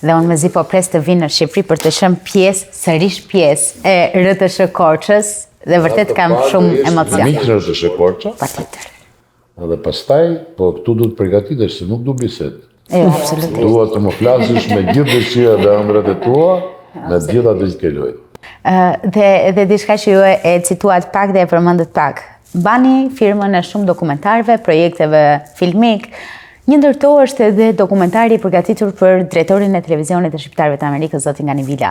Dhe unë mezi po pres të vinë në Shqipëri për të qenë sërish pjesë e RTS Korçës dhe vërtet kam shumë emocion. Miq në RTS Korça? Patjetër. Dhe pastaj, po këtu du të përgatitesh se nuk du bisedë. Jo, absolutisht. Dua të më flasish me gjithë dëshirat dhe ëndrat e tua, me gjitha të zgjeloj. Dhe diçka që ju e cituat pak dhe e përmendet pak. Bani firmën e shumë dokumentarëve, projekteve filmik. Një ndër to është edhe dokumentari i përgatitur për drejtorin e televizionit të shqiptarëve të Amerikës, zoti Ganivila.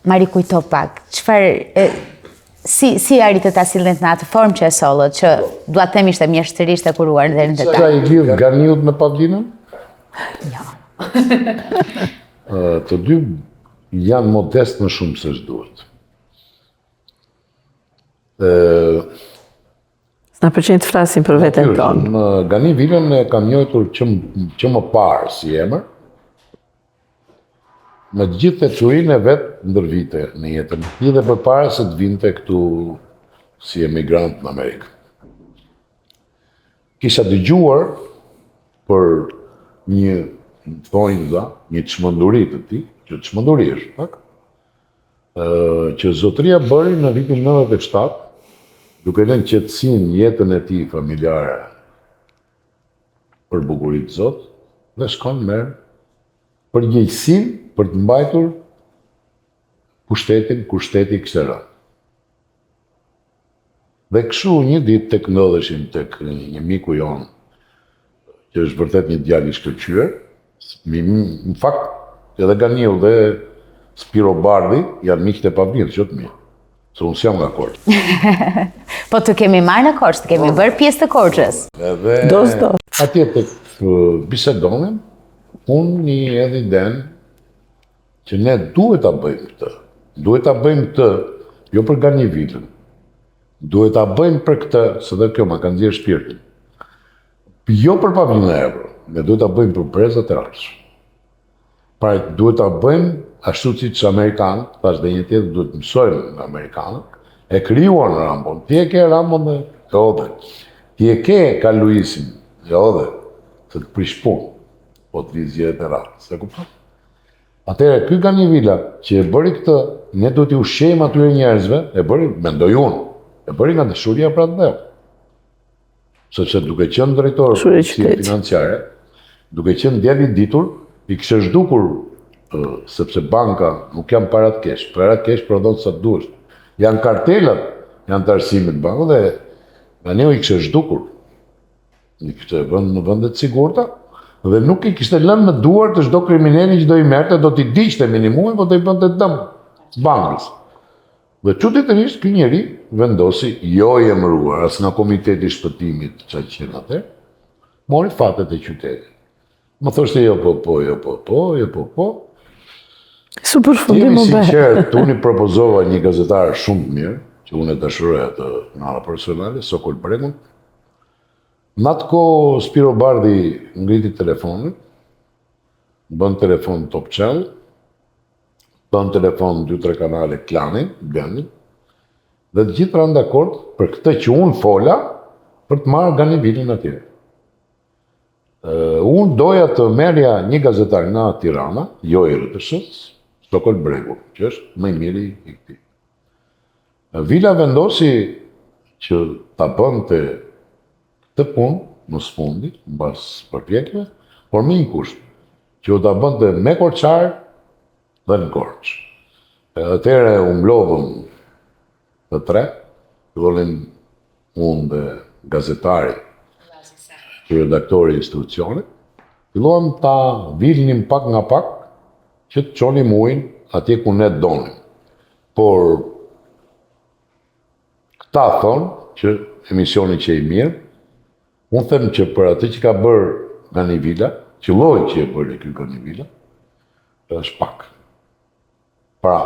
Mari kujto pak, çfarë si arritët ta sillet në atë formë që e sollët, që dua të them ishte mjeshtërisht e kuruar deri në detaj. Sa i lidh Ganiut me Pavlinën? Jo. Të dy janë modest më shumë se ç'duhet. S'na pëlqen të flasim për veten tonë. Ganivilën e kam njohur që më parë si emër, me gjithë të çuinë e vetë ndër vite në jetën, dhe përpara se të vinte këtu si emigrant në Amerikë. Kisha dëgjuar për një çmenduri të tij, që çmenduri është, pak, që zotëria bëri në vitin 97, duke lënë qetësinë jetën e tij familjare për bukurinë e Zotit, dhe shkon merr përgjegjësinë për të mbajtur pushtetin kur shteti kishte rënë. Dhe kështu një ditë tek ndodheshim tek një miku jon, që është vërtet një djalë i shkëlqyer, në fakt edhe Ganiu dhe Spiro Bardhi janë miqtë e Pavlinës, që të mirë. Se unë s'jam nga Korçë. Po të kemi marrë në Korçë, të kemi bërë pjesë të Korçës. Edhe atje tek bisedonim, unë një edhe iden që ne duhet ta bëjmë këtë. Duhet ta bëjmë këtë, jo për Ganivilën. Duhet ta bëjmë për këtë, se dhe kjo ma ka nxjerrë shpirtin. Jo për Pavlinën e Evro, ne duhet ta bëjmë për brezat e ardhshëm. Pra duhet ta bëjmë ashtu siç amerikanët, thash dhe një tjetër duhet të mësojmë nga amerikanët, e krijuar në Rambon. Ti e ke Rambon dhe Odhe. Ti e ke Carl Lewisin, dhe Odhe, se të prish punë, po të vizjet e radhë. Se kupton? Atëherë, ky Ganivila që e bëri këtë, ne duhet t'i ushqejmë atyre njerëzve, e bëri, mendoj unë, e bëri nga dashuria për atë dheu. Sepse duke qenë drejtor financiare, duke qenë djali i ditur, i kishte zhdukur sepse banka nuk janë parat kesh prodhon sa duhet. Janë kartelat, janë të arsimit bankë dhe Ganiu i kishte zhdukur. I kishte vënë në vendet sigurta dhe nuk i kishte lënë në duar të çdo kriminali që do i merrte, do t'i diqte minimumin, po do i bënte dëm bankës. Dhe çuditërisht ky njeri vendosi, jo i emëruar as nga Komiteti i Shpëtimit çka qenë atë, mori fatet e qytetit. Më thoshte jo po. Su përfundim më bëhe. Sinqert, unë i propozova një gazetar shumë të mirë, që unë e dashuroja të nga personale, Sokol Bregun. Në atë kohë Spiro Bardhi ngriti telefonin, bën telefon Top Channel, bën telefon 2-3 kanale Klanin, Blenin, dhe të gjithë ranë dakord për këtë që unë fola për të marrë Ganivilën atje. Unë doja të merja një gazetar nga Tirana, jo i RTS-s, Sokol Bregu, që është më i miri i këtij. Vila vendosi që ta bënte këtë punë në sfundi, mbas përpjekjeve, por me një kusht, që u ta bënte me Korçar dhe në Korçë. Atëherë u mblodhëm të tre, fillolin unë dhe gazetari, që redaktori i institucionit, filluam ta vilnim pak nga pak, që të çonim ujin atje ku ne donim. Por këta thonë që emisioni që i mirë, unë them që për atë që ka bërë Ganivila, qëlloj që e bërë ky Ganivila, është pak. Pra,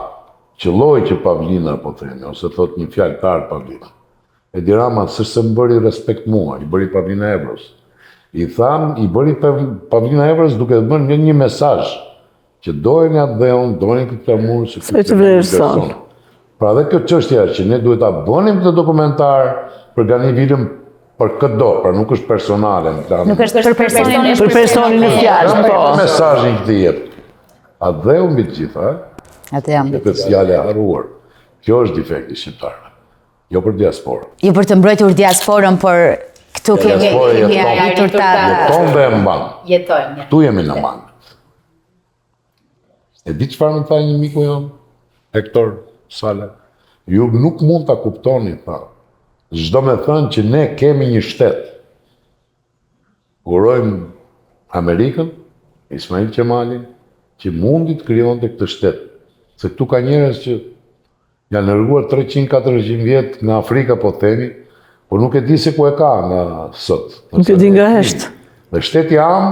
qëlloj që Pavlina, po themi, ose thot një fjalëtar Pavlina. Edi Rama s'është se më bëri respekt mua, i bëri Pavlina Evros. I tham, i bëri Pavlina Evros duke të bërë një mesazh që dojnë atë dheun, dojnë këtë murë, se këtë person. Pra dhe këtë çështja që ne duhet ta bënim këtë dokumentar për Ganivilën për këtë do, pra nuk është personale. Nuk është për personin në fjalë, po. Mesazhin këtë jep. A dhe unë bitë gjitha, Atë jam. e të fjale haruar. Kjo është defekti shqiptarëve, jo për diasporën. Jo për të mbrojtur diasporën, por këtu kemi arritur ta Jeton dhe e mbanë. jetojmë. Këtu jemi në mangë. E di çfarë më tha një miku jonë, Hector Sala? Ju nuk mund ta kuptoni, tha. Çdo me thënë që ne kemi një shtet. Urojmë Amerikën, Ismail Qemalin, që mundi të krijonte këtë shtet. Se këtu ka njerëz që janë larguar 300-400 vjet nga Afrika, po themi, por nuk e di se ku e ka nga sot. Nuk e di nga heshtë. Dhe shteti am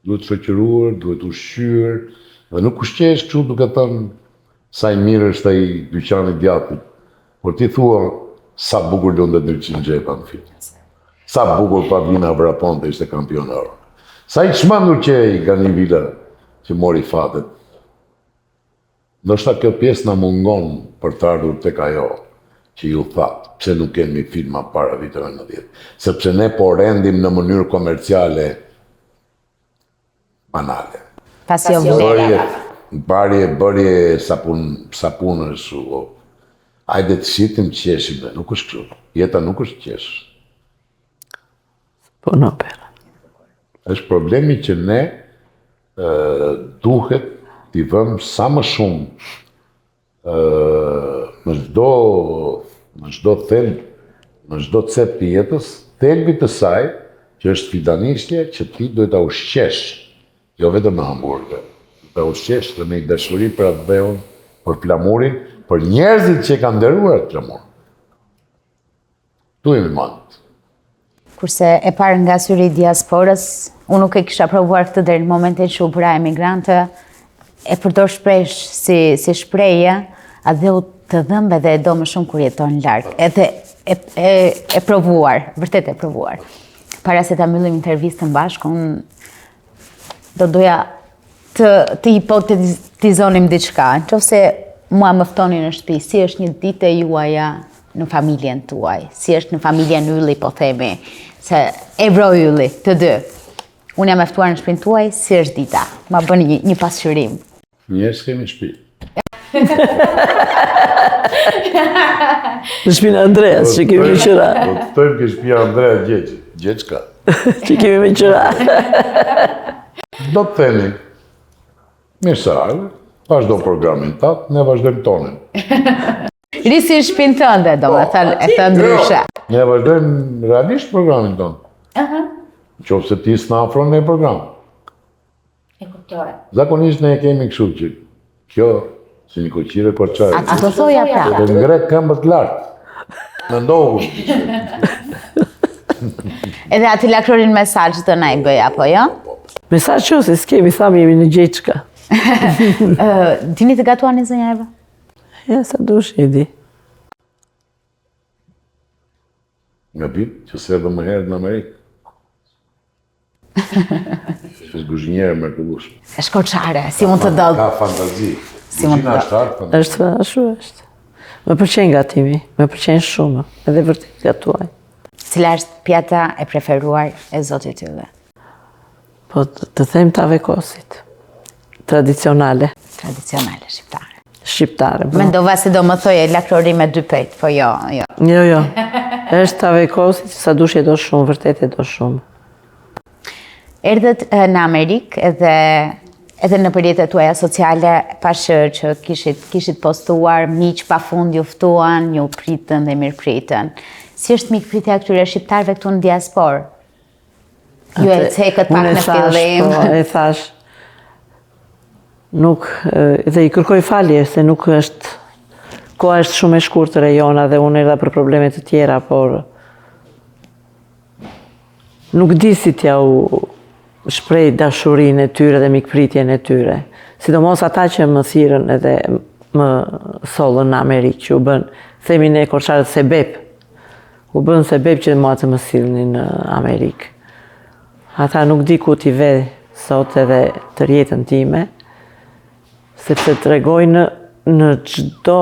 duhet shoqëruar, duhet ushqyer, dhe nuk ushqehesh kështu duke thënë sa i mirë është ai dyqani djathtë. Por ti thua sa bukur lënde 200 xhepa në film. Sa bukur Pavlina Vraponte ishte kampion euro. Sa i çmendur që ai Ganivila që mori fatet. Ndoshta kjo pjesë na mungon për të ardhur tek ajo që ju thatë, pse nuk kemi filma para viteve 90. Sepse ne po rendim në mënyrë komerciale banale. Pas jo vlera. Bërje sapunës, hajde të shitim qeshim, nuk është kështu. Jeta nuk është qesh. Po në opera. Është problemi që ne duhet t'i vëmë sa më shumë në çdo thelb, në çdo cep të jetës, thelbi të saj që është fidanishje që ti duhet ta ushqesh, jo vetëm me hamburger. Ta ushqesh dhe me dashuri për atë dheun, për flamurin, për njerëzit që kanë nderuar atë flamur. Tu jemi mandët. Kurse e parë nga syri i diasporës, unë nuk e kisha provuar këtë deri në momentin që u bëra emigrante, e përdor shpresh si shprehje, a dhe u të dhëmbe dhe e do më shumë kur jeton larg. Edhe e provuar, vërtet e provuar. Para se ta mbyllim intervistën bashkë, unë do doja të hipotetizonim diçka. Nëse mua më ftoni në shtëpi, si është një ditë e juaja në familjen tuaj, si është në familjen Ylli, po themi, se Evro Ylli, të dy. Unë jam e ftuar në shtëpinë tuaj, si është dita? Ma bëni një pasqyrim. Njerëz kemi shtëpi. Në shpinë Andreas, që kemi me qëra. Do të thojmë ke shtëpia Andrea Gjeçka. Që kemi me qëra. Do të themi, mirë se ardhe, vazhdo programin tatë, ne vazhdojmë tonin. Risi në shtëpinë tënde, do me thënë, e thënë ndryshe. Ne vazhdojmë realisht programin tonë. Qofse ti s'na afron në program. E kuptoj. Zakonisht ne kemi kështu që kjo si një koqire korçare. A të thoja pra? Dhe ngre këmbët lartë. Në ndohu. Edhe ati lakrorin mesazh të na i bëj, apo jo? Mesazh që se s'kemi, thamë jemi në Gjeçka. Dini të gatuani zënja Eva? Ja, sa dush e di. Nga bitë që se edhe më herë në Amerikë. Që zguzhinjerë mërkullushme. E shkoçare, si mund të dodhë? Ka fantazi. Si mund të Guzhina është artë fantazi. Është ashtu është. Më pëlqen gatimi, më pëlqen shumë, edhe vërtet gatuaj. Cila është pjata e preferuar e zotit ylle? Po të them tave kosit. Tradicionale. Tradicionale shqiptare. Shqiptare. Po. Mendova se do më thoje lakrori me 2 pejt, po jo. Jo. Është tave kosit, sa dush e do shumë, vërtet e do shumë. Erdhët në Amerikë edhe në përjetët tuaja sociale, pashë që kishit postuar, miq pa fund ju ftuan, ju pritën dhe mirë pritën. Si është mikpritja këtyre shqiptarëve këtu në diasporë? Ju e cekët pak në fillim. Po, e thash, nuk, dhe i kërkoj falje, se nuk është, koha është shumë e shkurtër e jona dhe unë erdha për problemet të tjera, por nuk di si t'ja u shprej dashurinë e tyre dhe mikpritjen e tyre. Sidomos ata që më thirrën edhe më sollën në Amerikë, që u bën, themi ne korçarët sebeb. U bën sebeb që mua të më sillnin në Amerikë. Ata nuk di ku t'i ve sot edhe të rjetën time, sepse tregojnë në çdo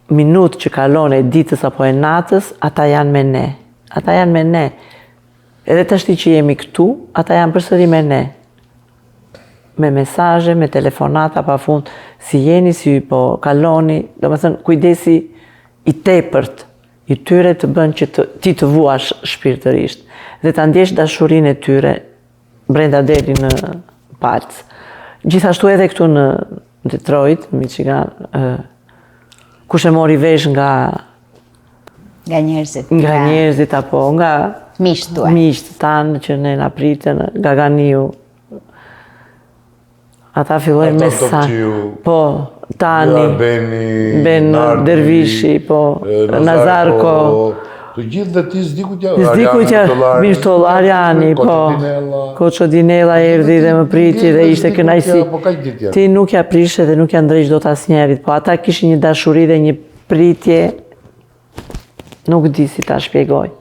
minutë që kalon e ditës apo e natës, ata janë me ne. Ata janë me ne. Edhe të shti që jemi këtu, ata janë përsëri me ne. me mesazhe, me telefonata pafund, si jeni, si po kaloni, domethënë kujdesi i tepërt i tyre të bën që ti të vuash shpirtërisht dhe ta ndjesh dashurinë e tyre brenda deri në palc. Gjithashtu edhe këtu në Detroit, Michigan, kush e mori vesh nga njerëzit apo nga miqtë tanë që ne na pritën, Gaganiu. Ata fillojnë me sa. Po, Tani, Ben Dervishi, po, Nazarko. Të gjithë dhe ti s'dikutja, Mirtol Arjani, po, Koço Dinella erdi dhe më priti dhe ishte kënaqësi. Ti nuk ja prishe dhe nuk ja ndreq dot asnjërit, po ata kishin një dashuri dhe një pritje, nuk di si ta shpjegoj.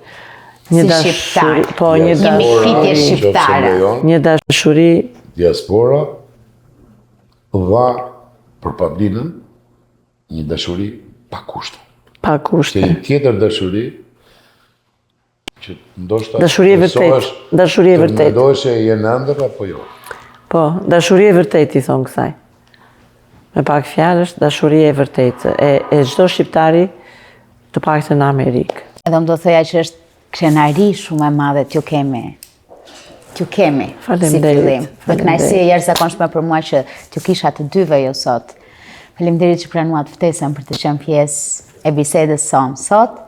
Si shqiptar, një mikpritje shqiptare. Një dashuri. Diaspora dha për Pavlinën një dashuri pa kushte. Pa kushte. Një tjetër dashuri që ndoshta dashuri e vërtet. Dashuri e vërtet. Të mendohesh se je ëndër apo jo. Po, dashuri e vërtet i thon kësaj. Me pak fjalësh, dashuri e vërtet e çdo shqiptari të paktën në Amerikë. Edhe më do thoya që është krenari shumë e madhe t'ju kemi si fillim. Dhe kënaqësi e jashtëzakonshme për mua që t'ju kisha të dyve jo sot. Faleminderit që pranuat ftesën për të qenë pjesë e bisedës sonë sot.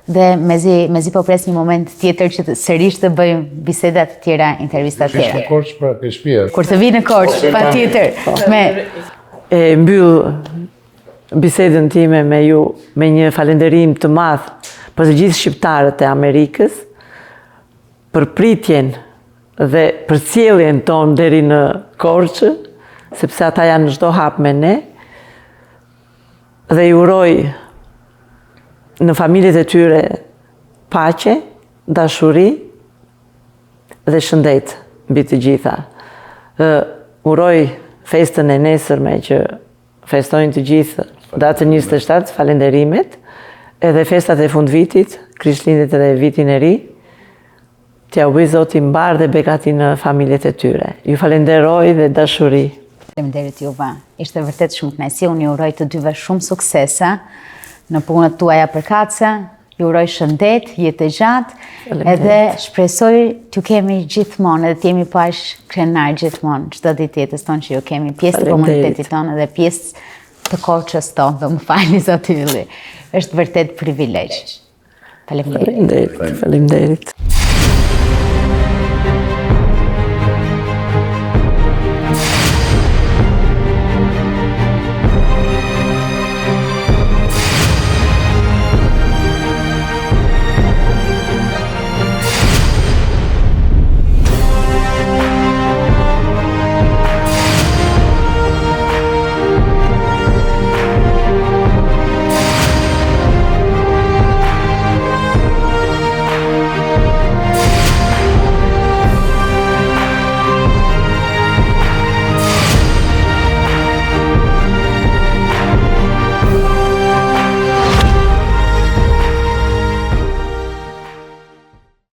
Dhe mezi po pres një moment tjetër që sërish të bëjmë bisedat të tjera, intervista të tjera. Në Korçë pra ke shtëpia. Kur të vi në Korçë, patjetër. E mbyll bisedën time me ju me një falënderim të madh për të gjithë shqiptarët e Amerikës, për pritjen dhe për sjelljen tonë deri në Korçë, sepse ata janë në çdo hap me ne, dhe i uroj në familjet e tyre paqe, dashuri dhe shëndet mbi të gjitha. Uroj festën e nesërme që festojnë të gjithë datën 27, falënderimet, edhe festat e fundvitit, Krishtlindjet edhe vitin e ri, t'ja u bëj Zoti mbar dhe bekati në familjet e tyre. Ju falenderoj dhe dashuri. Faleminderit juve. Ishte vërtet shumë kënaqësi. Unë ju uroj të dyve shumë suksese në punët tuaja përkatëse. Ju uroj shëndet, jetë e gjatë, edhe shpresoj t'ju kemi gjithmonë, edhe t'jemi pash krenar gjithmonë, çdo ditë jetës tonë që ju kemi pjesë të komunitetit tonë dhe pjesë të Korçës tonë, dhe më falni Zoti ylli. Është vërtet privilegj. Faleminderit. Faleminderit.